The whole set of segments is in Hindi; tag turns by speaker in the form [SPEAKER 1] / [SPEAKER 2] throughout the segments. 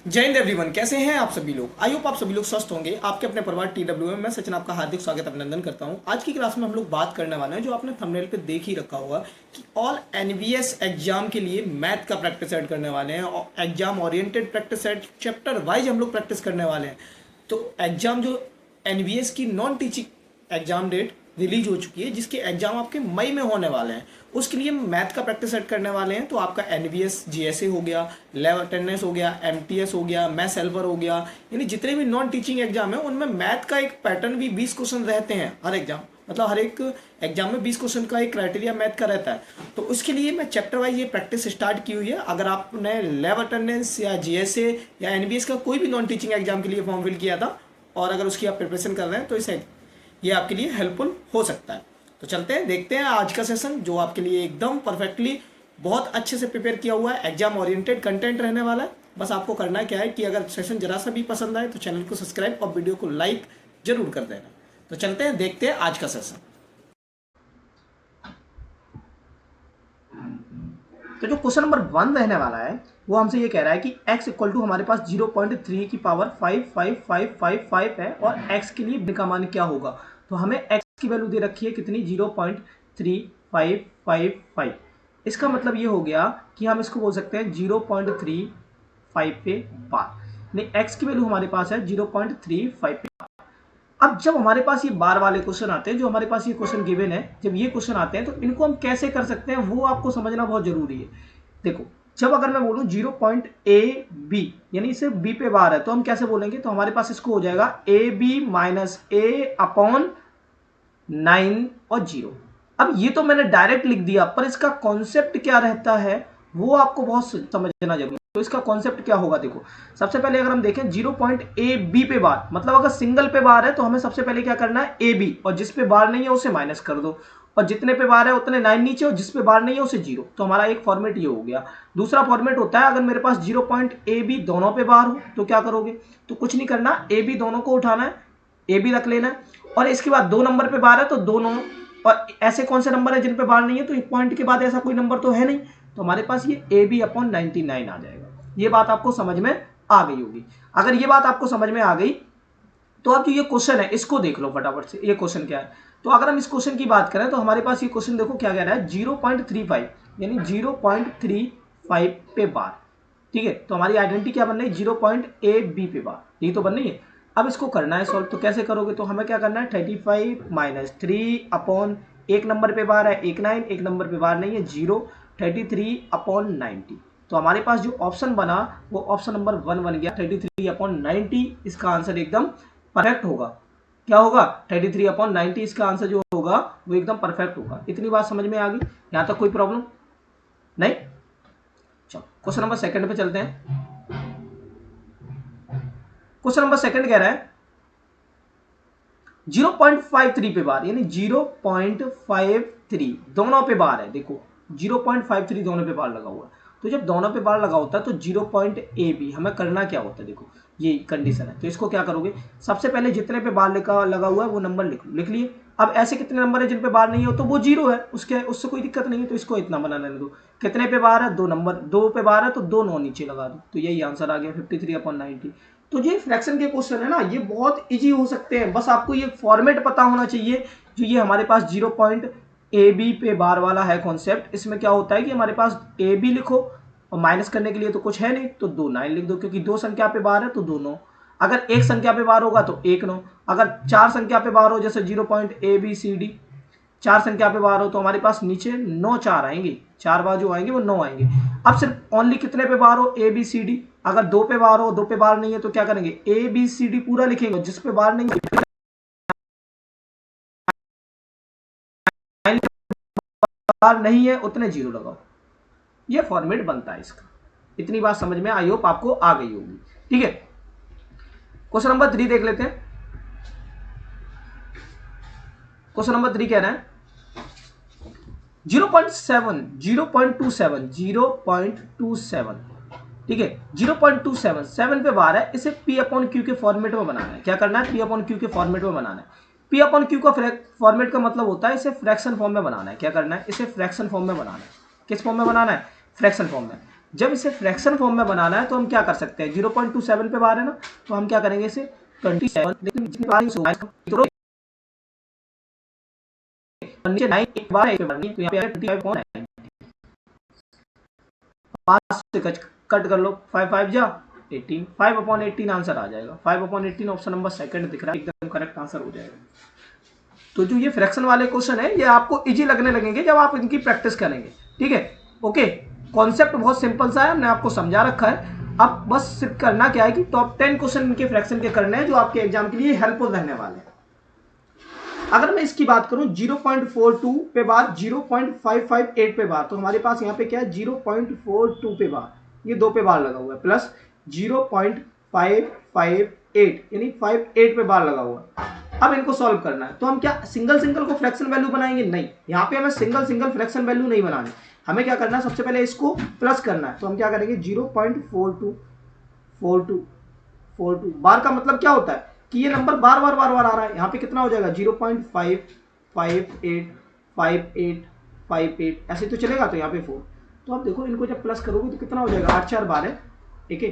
[SPEAKER 1] जय हिंद एवरीवन, कैसे हैं आप सभी लोग। आई होप आप सभी लोग स्वस्थ होंगे। आपके अपने परिवार TWM में सचिन आपका हार्दिक स्वागत अभिनंदन करता हूं। आज की क्लास में हम लोग बात करने वाले हैं, जो आपने थंबनेल पे देख ही रखा होगा कि ऑल एनवीएस एग्जाम के लिए मैथ का प्रैक्टिस सेट करने वाले हैं और exam oriented practice set chapter wise हम लोग प्रैक्टिस करने वाले हैं। तो एग्जाम जो एनवीएस की non teaching exam date release हो चुकी है, जिसके एग्जाम आपके मई में होने वाले हैं, उसके लिए मैथ का प्रैक्टिस सेट करने वाले हैं। तो आपका एनवीएस जीएसए हो गया, लैब अटेंडेंस हो गया, एमटीएस हो गया, मैथ हेल्पर हो गया, यानी जितने भी नॉन टीचिंग एग्जाम है उनमें मैथ का एक पैटर्न भी 20 क्वेश्चन रहते हैं हर एग्जाम। मतलब हर एक एग्जाम में 20 क्वेश्चन का एक क्राइटेरिया मैथ का रहता है। तो उसके लिए मैं चैप्टर वाइज ये प्रैक्टिस स्टार्ट की हुई है। अगर आपने लैब अटेंडेंस या जीएसए या एनबीएस का कोई भी नॉन टीचिंग एग्जाम के लिए फॉर्म फिल किया था और अगर उसकी आप प्रिपरेशन कर रहे हैं, तो इसे ये आपके लिए हेल्पफुल हो सकता है। तो चलते हैं, देखते हैं आज का सेशन, जो आपके लिए एकदम परफेक्टली बहुत अच्छे से प्रिपेयर किया हुआ है। एग्जाम ओरिएंटेड कंटेंट रहने वाला है। बस आपको करना क्या है कि अगर सेशन जरा सा भी पसंद आए तो चैनल को सब्सक्राइब और वीडियो को लाइक जरूर कर देना। तो चलते हैं, देखते हैं आज का सेशन। तो जो क्वेश्चन नंबर 1 रहने वाला है वो हमसे ये कह रहा है कि x इक्वल टू हमारे पास 0.3 की पावर 55555 है और x के लिए का मान क्या होगा। तो हमें x की वैल्यू दे रखी है कितनी, 0.3555। इसका मतलब ये हो गया कि हम इसको बोल सकते हैं 0.35 पे बार, नहीं x की वैल्यू हमारे पास है 0.35 पे। अब जब हमारे पास ये बार वाले क्वेश्चन आते हैं, जो हमारे पास ये क्वेश्चन गिवन है, जब ये क्वेश्चन आते हैं तो इनको हम कैसे कर सकते हैं वो आपको समझना बहुत जरूरी है। देखो, जब अगर मैं बोलूं 0.AB यानी इसे b पे बार है, तो हम कैसे बोलेंगे, तो हमारे पास इसको हो जाएगा AB माइनस a अपॉन 9 और 0। अब ये तो मैंने डायरेक्ट लिख दिया, पर इसका कॉन्सेप्ट क्या रहता है वो आपको बहुत समझना जरूरी है। तो इसका कॉन्सेप्ट क्या होगा, देखो सबसे पहले अगर हम देखें 0.AB पे बार, मतलब अगर सिंगल पे बार है तो हमें सबसे पहले क्या करना है, AB, और जिस पे बार नहीं है उसे माइनस कर दो, और जितने पे बार है उतने 9 नीचे, और जिस पे बार नहीं है उसे 0। तो हमारा एक फॉर्मेट ये हो गया। दूसरा फॉर्मेट होता है, अगर मेरे पास 0.AB दोनों पे बार हो तो क्या करोगे, तो कुछ नहीं करना, AB दोनों को उठाना है, AB रख लेना है, और इसके बाद 2 नंबर पे बार है तो दोनों, और ऐसे कौन से नंबर है जिन पे बार नहीं है, तो एक पॉइंट के बाद ऐसा कोई नंबर तो है नहीं, तो हमारे पास ये AB अपॉन 99 आ जाएगा। ये बात आपको समझ में आ गई होगी। अगर ये बात आपको समझ में आ गई तो अब जो ये क्वेश्चन है इसको देख लो फटाफट से, ये क्वेश्चन क्या है। तो अगर हम इस क्वेश्चन की बात करें तो हमारे पास ये क्वेश्चन देखो क्या कह रहा है, 0.35 यानी 0.35 पे बार। ठीक है, तो हमारी आइडेंटिटी क्या बन रही है, 0.AB पे बार, यही तो बन रही है। अब इसको करना है सॉल्व, तो कैसे करोगे, तो हमें क्या करना है, 35 माइनस 3 अपॉन, एक नंबर पे बार है 19, एक नंबर पे बार नहीं है 0, 33 अपॉन 90। तो हमारे पास जो ऑप्शन बना वो ऑप्शन नंबर 1 बन गया, 33 अपॉन 90। इसका आंसर एकदम परफेक्ट होगा। क्या होगा, 33 अपॉन 90 इसका आंसर जो होगा वो एकदम परफेक्ट होगा। इतनी बात समझ में आ गई, यहां तक कोई प्रॉब्लम नहीं। चलो क्वेश्चन नंबर सेकंड पे चलते हैं। क्वेश्चन नंबर सेकंड कह रहा है 0.53 पे बार, यानी 0.53 दोनों पे बार है। देखो 0.53 दोनों पे बार लगा हुआ है, तो जब दोनों पे बार लगा होता है तो 0.AB हमें करना क्या होता है, देखो ये कंडीशन है। तो इसको क्या करोगे, सबसे पहले जितने पे बार लगा हुआ है वो नंबर लिख लिए। अब ऐसे कितने नंबर है जिन पे बार नहीं हो, तो वो 0 है, उससे कोई दिक्कत नहीं है, तो इसको इतना बनाने दो। कितने पे बार है, 2 नंबर, 2 पे बार है तो 2 9 नीचे लगा दो, तो यही आंसर आ गया 53 अपॉन 90। तो ये फ्रैक्शन के क्वेश्चन है ना, ये बहुत इजी हो सकते हैं, बस आपको ये फॉर्मेट पता होना चाहिए। जो ये हमारे पास 0.AB पे बार वाला है कॉन्सेप्ट, इसमें क्या होता है कि हमारे पास AB लिखो, और माइनस करने के लिए तो कुछ है नहीं, तो 2 9 लिख दो, क्योंकि 2 संख्या पे बार है तो 2 9। अगर एक संख्या पे बार होगा तो 1 9। अगर 4 संख्या पे बार हो, जैसे 0.ABCD 4 संख्या पे बार हो, तो हमारे पास नीचे 9 4 आएंगे, 4 बार जो आएंगे वो 9 आएंगे। अब सिर्फ ओनली कितने पे बार हो, ABCD। अगर 2 पे बार हो, 2 पे बार नहीं है, तो क्या करेंगे, ABCD पूरा लिखेंगे, जिस पे बार नहीं है, बार नहीं है उतने 0 लगाओ। ये फॉर्मेट बनता है इसका। इतनी बात समझ में आई होप आपको आ गई होगी। ठीक है, क्वेश्चन नंबर 3 देख लेते हैं। क्वेश्चन नंबर 3 कह रहे हैं 0.27 ठीक है, 0.27 7 पे बार है, इसे P अपॉन Q के फॉर्मेट में बनाना है। क्या करना है, P अपॉन Q के फॉर्मेट में बनाना है। P अपॉन Q का फॉर्मेट का मतलब होता है इसे फ्रैक्शन फॉर्म में बनाना है। क्या करना है, इसे फ्रैक्शन फॉर्म में बनाना है। किस फॉर्म में बनाना है, फ्रैक्शन फॉर्म में। जब इसे फ्रैक्शन फॉर्म में बनाना है तो हम क्या कर सकते हैं, 0.27 पे बार है ना, तो हम क्या करेंगे इसे 27, लेकिन जितनी बार नीचे 9 एक बार है, तो यहाँ पे 25.9, 5 से कट कर लो, 5 5 जा 18, 5/18 आंसर आ जाएगा। 5/18 ऑप्शन नंबर सेकंड दिख रहा है, एकदम करेक्ट आंसर हो जाएगा। तो जो ये फ्रैक्शन वाले क्वेश्चन है ये आपको इजी लगने लगेंगे जब आप इनकी प्रैक्टिस करेंगे, ठीक है। ओके, कॉन्सेप्ट बहुत सिंपल सा है, हमने आपको समझा रखा है। अब बस सिर्फ करना क्या है कि टॉप 10 क्वेश्चन इनके फ्रैक्शन के करने हैं जो आपके एग्जाम के लिए हेल्पफुल रहने वाले हैं। अगर मैं इसकी बात करूं 0.42 पे बार, 0.558 पे बार, तो हमारे पास यहाँ पे क्या है 0.42 पे बार, ये 2 पे बार लगा हुआ है, प्लस 0.558 यानी 58 पे बार लगा हुआ है। अब इनको सॉल्व करना है, तो हम क्या सिंगल सिंगल को फ्रैक्शन वैल्यू बनाएंगे? नहीं, यहाँ पे हमें सिंगल सिंगल फ्रैक्शन वैल्यू नहीं बनानी, हमें क्या करना है सबसे पहले इसको प्लस करना है। तो हम क्या करेंगे 0.42 बार का मतलब क्या होता है कि ये नंबर बार बार बार बार आ रहा है। यहाँ पे कितना हो जाएगा 0.558 ऐसे तो चलेगा, तो यहाँ पे 4। तो अब देखो इनको जब प्लस करोगे तो कितना हो जाएगा, 8 4 12, ठीक है,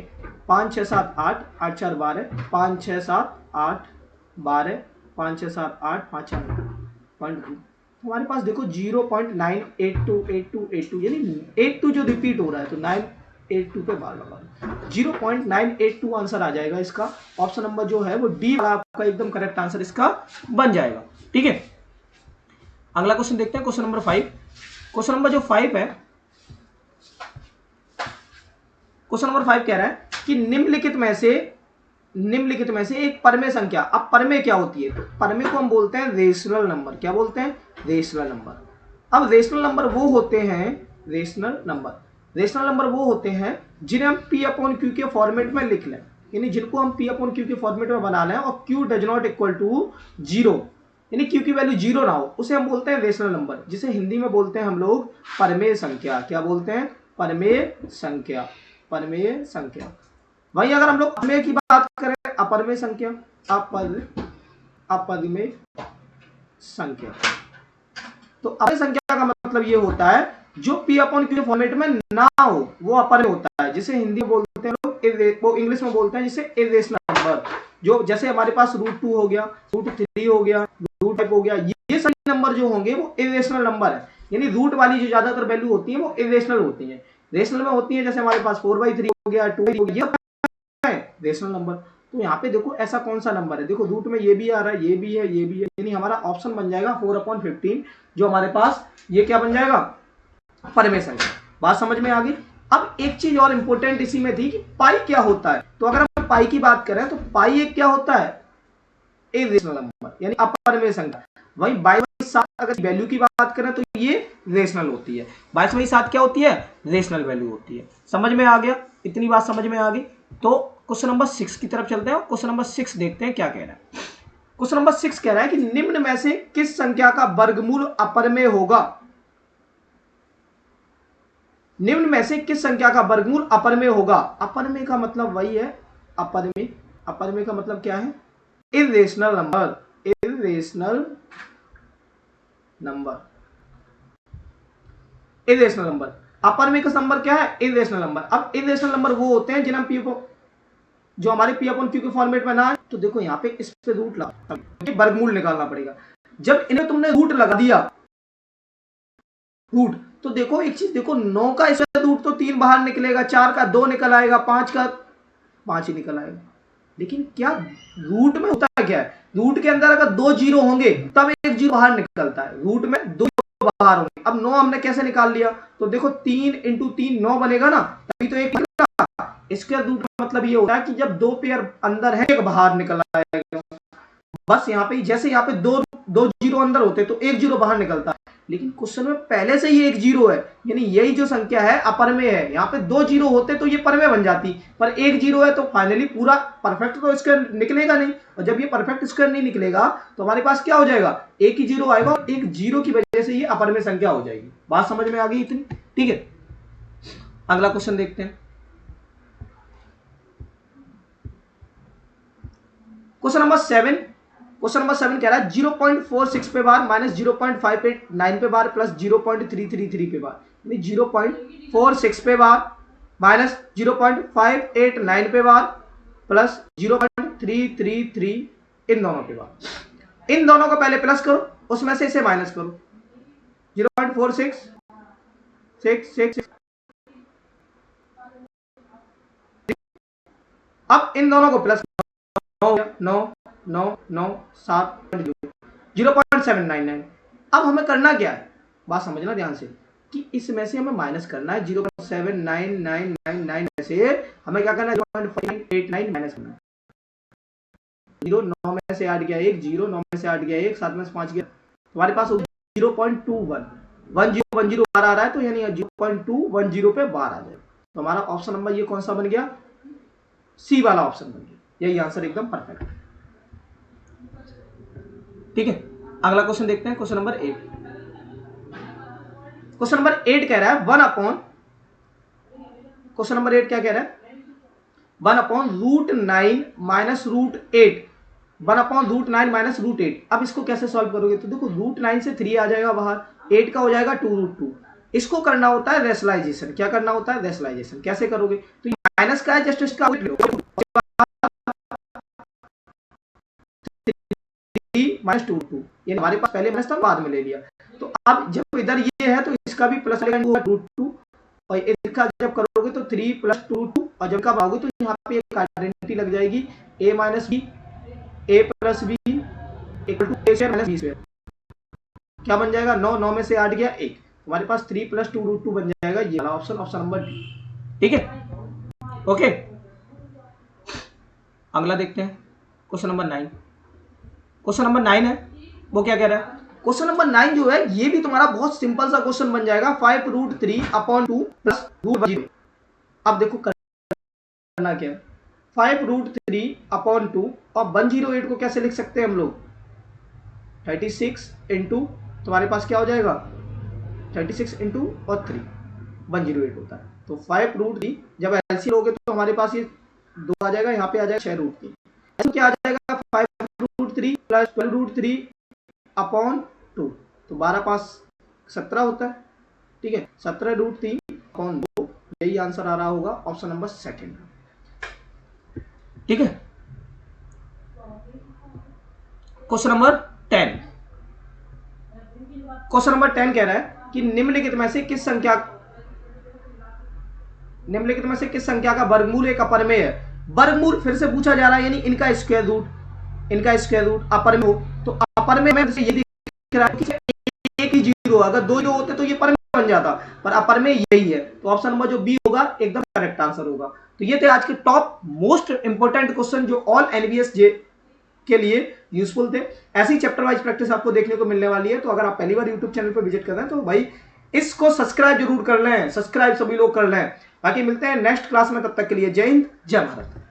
[SPEAKER 1] 5 6 7 8, 8 4 12, 5 6 7 8 12, 5 6 7 8, 5 4 9.2। हमारे पास देखो 0.9828282 यानी 82 जो रिपीट हो रहा है, तो 982 पे बार लगा 0.982 आंसर आ जाएगा इसका। ऑप्शन नंबर जो है वो डी आपका एकदम करेक्ट आंसर इसका बन जाएगा, ठीक है। अगला क्वेश्चन देखते हैं, क्वेश्चन नंबर 5। क्वेश्चन नंबर जो 5 है, क्वेश्चन नंबर 5 कह रहा है कि निम्नलिखित में से एक परमेय संख्या। अब परमेय क्या होती है, तो परमेय को हम बोलते हैं रेशनल नंबर। क्या बोलते हैं? Rational number. अब रेशनल नंबर वो होते हैं जिन्हें हम P/Q के फॉर्मेट में लिख लें, यानी जिनको हम P/Q के फॉर्मेट में बना लें और Q does not equal to 0, यानी Q की वैल्यू 0 ना हो, उसे हम बोलते हैं रेशनल नंबर, जिसे हिंदी में बोलते हैं हम लोग परमेय संख्या। क्या बोलते हैं? परमेय संख्या। वहीं अगर हम लोग अपरमेय की बात करें, अपरमेय संख्या, अपरमेय संख्या, तो अपरमेय संख्या का मतलब ये होता है जो P/Q फॉर्मेट में ना हो वो अपरमेय होता है, जिसे हिंदी में बोलते हैं लोग, वो इंग्लिश में बोलते हैं जिसे इर्रेशनल नंबर। जो जैसे हमारे पास √2 हो गया, √3 हो गया, √5 हो गया, ये सभी नंबर जो होंगे वो इर्रेशनल नंबर है, यानी रूट वाली जो ज्यादातर वैल्यू होती है वो इर्रेशनल होती है। रेशनल में होती है जैसे हमारे पास 4/3 हो गया, 2 हो गया, रेशनल नंबर। तो यहाँ पे देखो ऐसा कौन सा नंबर है, देखो रूट में ये भी आ रहा है, ये भी है, यानी हमारा ऑप्शन बन जाएगा 4/15, जो हमारे पास ये क्या बन जाएगा, परमेय संख्या। बात समझ में आ गई। अब एक चीज और इंपॉर्टेंट इसी में थी कि पाई क्या होता है। तो अगर हम पाई की बात करें तो पाई एक क्या होता है, इर्रेशनल नंबर, यानी अपरमेय संख्या। वही 22/7 अगर वैल्यू की बात करें तो ये रेशनल होती है। 22/7 क्या होती है? रेशनल वैल्यू होती है। समझ में आ गया? इतनी बात समझ में आ गई। तो क्वेश्चन नंबर 6 की तरफ चलते हैं, क्वेश्चन नंबर 6 देखते हैं क्या कह रहा है। क्वेश्चन नंबर 6 कह रहा है कि निम्न में से किस संख्या का वर्गमूल अपरमेय होगा? निम्न में से किस संख्या का वर्गमूल अपरमेय होगा? अपरमेय का मतलब वही है, अपरमेय का मतलब क्या है? Irrational number. Irrational number. अपरमेय का नंबर क्या है? Irrational number. अब इर्रेशनल नंबर वो होते हैं जिन्हें हम जो हमारे P/Q के फॉर्मेट में ना है। तो देखो यहाँ पे इस पे रूट लगा, वर्गमूल निकालना पड़ेगा। जब इन्हें तुमने रूट लगा दिया, रूट, तो देखो एक चीज देखो, 9 का इसमें रूट तो 3 बाहर निकलेगा, 4 का 2 निकल आएगा, 5 का 5 ही निकल आएगा। लेकिन क्या रूट में होता है क्या है, रूट के अंदर अगर 2 जीरो होंगे तब एक जीरो बाहर निकलता है, रूट में 2 बाहर होंगे। अब 9 हमने कैसे निकाल लिया, तो देखो 3 × 3 9 बनेगा ना, तभी तो एक। इसके रूट का मतलब ये होता है कि जब 2 पेयर अंदर है एक बाहर निकल आएगा। बस यहाँ पे जैसे यहाँ पे दो जीरो अंदर होते तो एक जीरो बाहर निकलता है, लेकिन क्वेश्चन में पहले से ही एक जीरो है, यानी यही जो संख्या है अपरमेय है। यहाँ पे 2 जीरो होते तो ये परमेय बन जाती, पर एक जीरो है तो फाइनली पूरा परफेक्ट तो स्क्वायर निकलेगा नहीं। और जब ये परफेक्ट स्क्वायर नहीं निकलेगा तो हमारे पास क्या हो जाएगा, एक ही जीरो आएगा, एक जीरो की वजह से ये अपरमेय संख्या हो जाएगी। बात समझ में आ गई इतनी? ठीक है, अगला क्वेश्चन देखते हैं। क्वेश्चन नंबर 7 कह रहा है 0.46 पे बार माइनस 0.589 पे बार प्लस 0.333 पे बार, 0.46 पे बार माइनस 0.589 पे बार प्लस 0.333 इन दोनों पे बार। इन दोनों को पहले प्लस करो, उसमें से इसे माइनस करो, 0.4666। अब इन दोनों को प्लस 0.799। अब हमें करना क्या है, बात समझना ध्यान से, कि इसमें से हमें माइनस करना है 0.79999 में से हमें क्या करना है 0.589 माइनस करना है। 0 9 में से 8 गया 1, 0 9 में से 8 गया 1, 7 में से 5 गया, तुम्हारे पास 0.21 1010 बार आ रहा है, तो यानी 0.210 पे बार आ जाए। तो हमारा ऑप्शन नंबर ये कौन सा बन गया, सी वाला ऑप्शन बन गया। यही आंसर एकदम परफेक्ट। ठीक है, अगला क्वेश्चन देखते हैं, क्वेश्चन नंबर 8। क्वेश्चन नंबर 8 कह रहा है 1 अपॉन, क्वेश्चन नंबर 8 क्या कह रहा है, 1 अपॉन √9 माइनस √8, 1 अपॉन √9 माइनस √8। अब इसको कैसे सॉल्व करोगे, तो देखो √9 से 3 आ जाएगा बाहर, 8 का हो जाएगा 2√2। इसको करना होता है रेशनलाइजेशन। क्या करना होता है, रेशनलाइजेशन। कैसे करोगे, तो माइनस का है, जस्ट इसका माइनस 2√2, ये हमारे पास पहले माइनस था, बाद में ले लिया। तो अब जब इधर ये है तो इसका भी प्लस √2, और इसका जब करोगे तो 3 + 2√2, और जब का भागोगे तो यहाँ पे एक आइडेंटिटी लग जाएगी, a - b a + b = a²-b²। क्या बन जाएगा, 9 9 में से 8 गया 1, हमारे पास 3 + 2√2 बन जाएगा ये वाला ऑप्शन, ऑप्शन नंबर डी। ठीक है, ओके। अगला देखते हैं, क्वेश्चन नंबर 9। क्वेश्चन नंबर 9 है, वो क्या कह रहा है, क्वेश्चन नंबर 9 जो है ये भी तुम्हारा बहुत सिंपल सा क्वेश्चन बन जाएगा, 5√3/2 + √0। अब देखो करना क्या है, 5√3/2 और 108 को कैसे लिख सकते हैं हम लोग, 36 इंटू, तुम्हारे पास क्या हो जाएगा 36 इंटू और 3 108 होता है। तो 5√3 जब एलसी लोगे तो हमारे पास ये 2 आ जाएगा, यहाँ पे आ जाएगा 6√3, तो क्या आ जाएगा 5√3 + 12√3/2, तो 12×5 17 होता है। ठीक है, 17√3/2, यही आंसर आ रहा होगा ऑप्शन नंबर सेकंड। ठीक है, क्वेश्चन नंबर 10। क्वेश्चन नंबर 10 कह रहा है कि निम्नलिखित में से किस संख्या का वर्गमूल एक अपरमेय है। वर्गमूल फिर से पूछा जा रहा है, यानी इनका स्क्वायर रूट अपरमेय हो, तो अपरमेय में ये दिख रहा है कि एक ही 0, अगर 2 0 होते तो ये परमेय बन जाता, पर अपरमेय यही है, तो ऑप्शन नंबर जो बी होगा एकदम करेक्ट आंसर होगा। तो ये थे आज के टॉप मोस्ट इंपोर्टेंट क्वेश्चन जो ऑल एनबीएस जे के लिए यूजफुल थे। ऐसी चैप्टर वाइज प्रैक्टिस आपको देखने को मिलने वाली है, तो अगर आप पहली बार यूट्यूब चैनल पर विजिट कर रहे हैं तो भाई इसको सब्सक्राइब जरूर कर लें, सब्सक्राइब सभी लोग कर लें। बाकी मिलते हैं नेक्स्ट क्लास में, तब तक के लिए जय हिंद जय भारत।